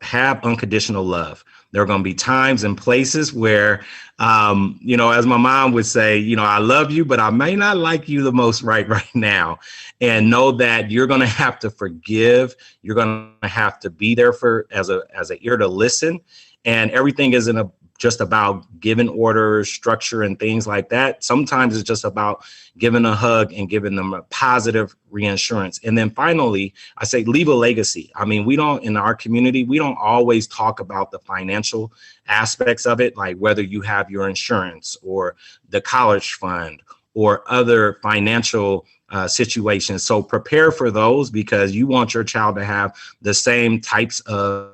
have unconditional love. There are going to be times and places where, as my mom would say, I love you, but I may not like you the most right now. And know that you're going to have to forgive. You're going to have to be there as an ear to listen. And everything isn't just about giving orders, structure, and things like that. Sometimes it's just about giving a hug and giving them a positive reassurance. And then finally, I say leave a legacy. I mean, in our community, we don't always talk about the financial aspects of it, like whether you have your insurance or the college fund or other financial situations. So prepare for those, because you want your child to have the same types of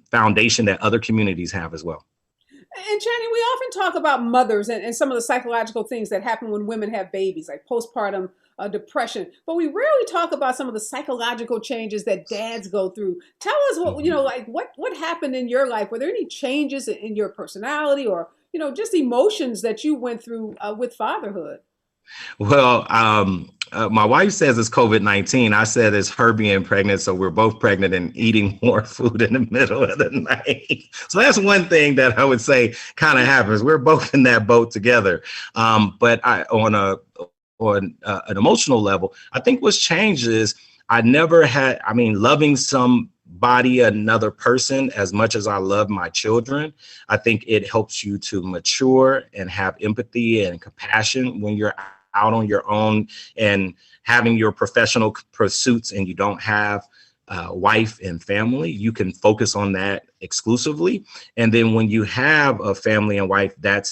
foundation that other communities have as well. And Channing, we often talk about mothers and some of the psychological things that happen when women have babies, like postpartum depression, but we rarely talk about some of the psychological changes that dads go through. Tell us what happened in your life. Were there any changes in your personality, or just emotions that you went through with fatherhood? Well, my wife says it's COVID-19. I said it's her being pregnant. So we're both pregnant and eating more food in the middle of the night. So that's one thing that I would say kind of happens. We're both in that boat together. But on an emotional level, I think what's changed is loving somebody, another person, as much as I love my children. I think it helps you to mature and have empathy and compassion when you're out on your own and having your professional pursuits and you don't have wife and family. You can focus on that exclusively. And then when you have a family and wife, that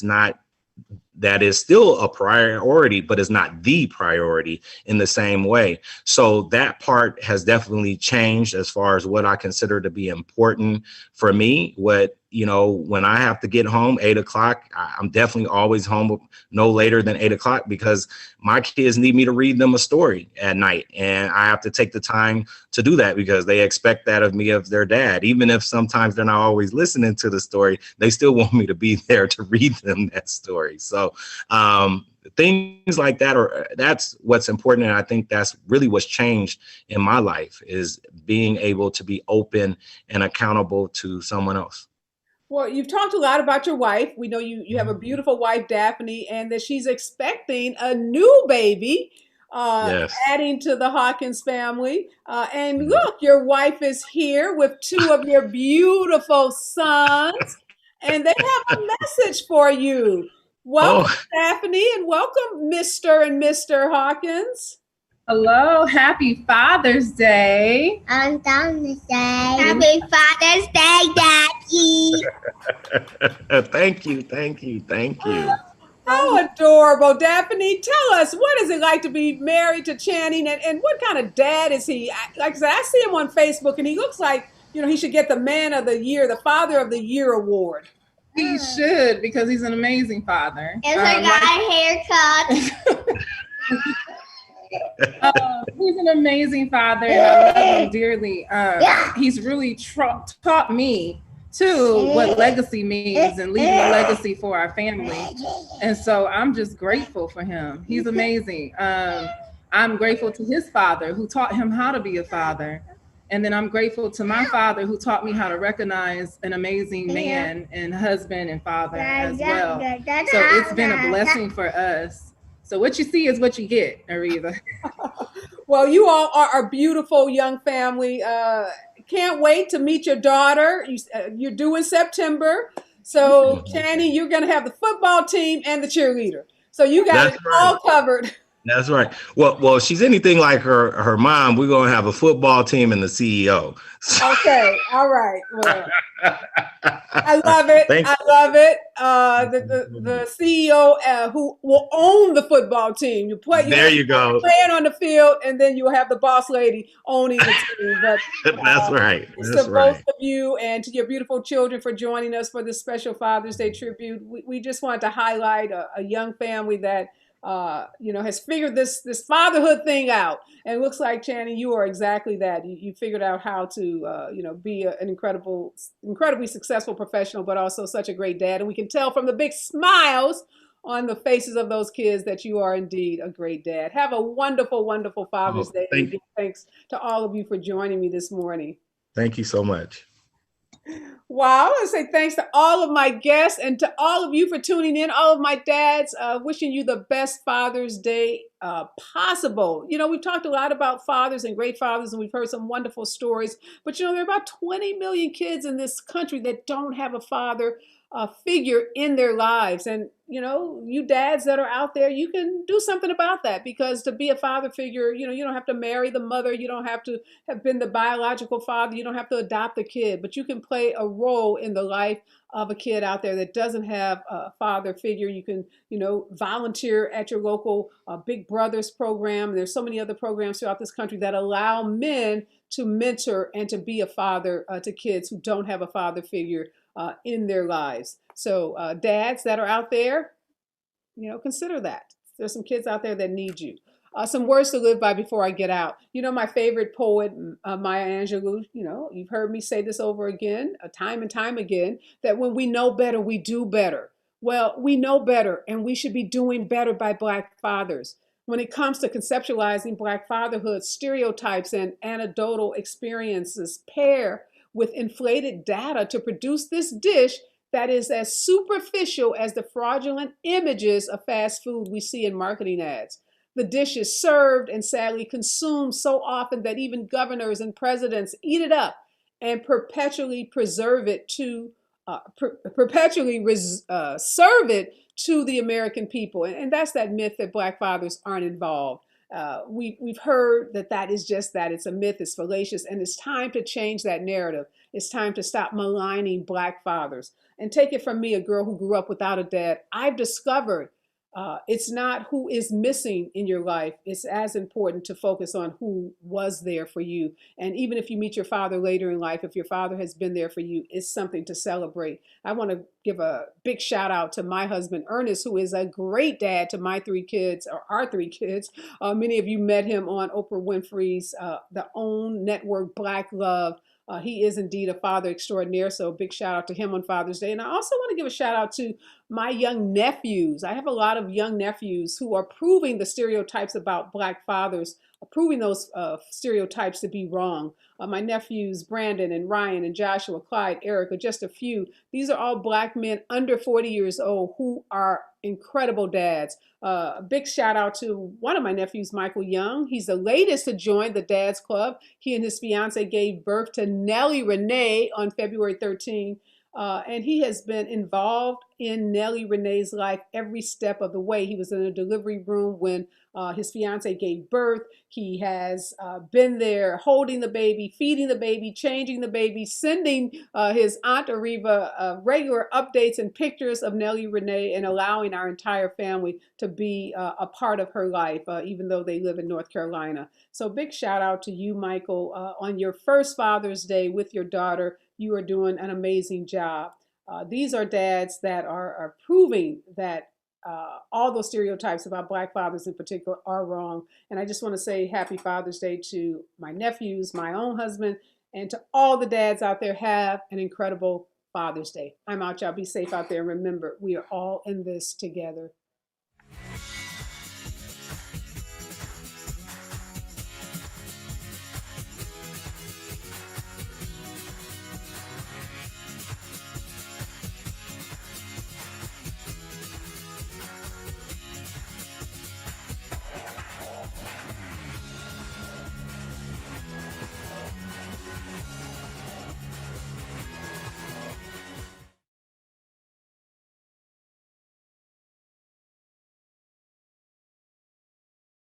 is still a priority, but it's not the priority in the same way. So that part has definitely changed as far as what I consider to be important for me. When I have to get home 8 o'clock, I'm definitely always home no later than 8 o'clock, because my kids need me to read them a story at night. And I have to take the time to do that because they expect that of me, of their dad. Even if sometimes they're not always listening to the story, they still want me to be there to read them that story. So things like that, that's what's important. And I think that's really what's changed in my life, is being able to be open and accountable to someone else. Well, you've talked a lot about your wife. We know you have a beautiful wife, Daphne, and that she's expecting a new baby, Yes. adding to the Hawkins family. And look, your wife is here with two of your beautiful sons, and they have a message for you. Welcome, Daphne, and welcome, Mr. and Mr. Hawkins. Hello, happy Father's Day. I'm down to say happy Father's Day, Daddy. Thank you. How adorable. Daphne, tell us, what is it like to be married to Channing, and what kind of dad is he? Like I said, I see him on Facebook, and he looks like, he should get the Man of the Year, the Father of the Year award. He should, because he's an amazing father. It's got a haircut. He's an amazing father, and I love him dearly. He's really taught me too what legacy means and leaving a legacy for our family. And so I'm just grateful for him. He's amazing. I'm grateful to his father, who taught him how to be a father. And then I'm grateful to my father, who taught me how to recognize an amazing man and husband and father as well. So it's been a blessing for us. So what you see is what you get, Areva. Well, you all are a beautiful young family. Can't wait to meet your daughter. You're due in September. So, Channing, you're going to have the football team and the cheerleader. So you got it all covered. That's right. Well, she's anything like her mom. We're going to have a football team and the CEO. So. Okay. All right. Well, I love it. I love it. The CEO who will own the football team. You go. Playing on the field, and then you'll have the boss lady owning the team. But that's right. That's to both of you and to your beautiful children for joining us for this special Father's Day tribute. We just wanted to highlight a young family that has figured this fatherhood thing out. And it looks like, Channing, you are exactly that. You figured out how to, be an incredibly successful professional, but also such a great dad. And we can tell from the big smiles on the faces of those kids that you are indeed a great dad. Have a wonderful, wonderful Father's Day. Thank you. Thanks to all of you for joining me this morning. Thank you so much. Wow, I want to say thanks to all of my guests and to all of you for tuning in, all of my dads, wishing you the best Father's Day possible. We've talked a lot about fathers and great fathers, and we've heard some wonderful stories, but there are about 20 million kids in this country that don't have a father figure in their lives. And, you dads that are out there, you can do something about that, because to be a father figure, you don't have to marry the mother. You don't have to have been the biological father. You don't have to adopt a kid, but you can play a role in the life of a kid out there that doesn't have a father figure. You can, volunteer at your local Big Brothers program. And there's so many other programs throughout this country that allow men to mentor and to be a father to kids who don't have a father figure in their lives. So dads that are out there, consider that. There's some kids out there that need you. Some words to live by before I get out. My favorite poet, Maya Angelou, you've heard me say this over again, time and time again, that when we know better, we do better. Well, we know better, and we should be doing better by Black fathers. When it comes to conceptualizing Black fatherhood, stereotypes and anecdotal experiences pair with inflated data to produce this dish that is as superficial as the fraudulent images of fast food we see in marketing ads. The dish is served and sadly consumed so often that even governors and presidents eat it up and perpetually serve it to the American people. And that's that myth that Black fathers aren't involved. We've heard that is just that. It's a myth, it's fallacious, and it's time to change that narrative. It's time to stop maligning Black fathers. And take it from me, a girl who grew up without a dad, I've discovered it's not who is missing in your life. It's as important to focus on who was there for you. And even if you meet your father later in life, if your father has been there for you, it's something to celebrate. I want to give a big shout out to my husband, Ernest, who is a great dad to my three kids, or our three kids. Many of you met him on Oprah Winfrey's The OWN network, Black Love. He is indeed a father extraordinaire, so a big shout out to him on Father's Day. And I also want to give a shout out to my young nephews. I have a lot of young nephews who are proving the stereotypes about Black fathers, proving those stereotypes to be wrong. My nephews, Brandon and Ryan and Joshua, Clyde, Eric, are just a few. These are all Black men under 40 years old who are incredible dads. A big shout out to one of my nephews, Michael Young. He's the latest to join the Dads Club. He and his fiance gave birth to Nellie Renee on February 13. And he has been involved in Nellie Renee's life every step of the way. He was in a delivery room when his fiance gave birth. He has been there holding the baby, feeding the baby, changing the baby, sending his Aunt Areva regular updates and pictures of Nellie Renee, and allowing our entire family to be a part of her life, even though they live in North Carolina. So big shout out to you, Michael, on your first Father's Day with your daughter. You are doing an amazing job. These are dads that are proving that all those stereotypes about Black fathers in particular are wrong. And I just want to say happy Father's Day to my nephews, my own husband, and to all the dads out there. Have an incredible Father's Day. I'm out, y'all. Be safe out there. And remember, we are all in this together.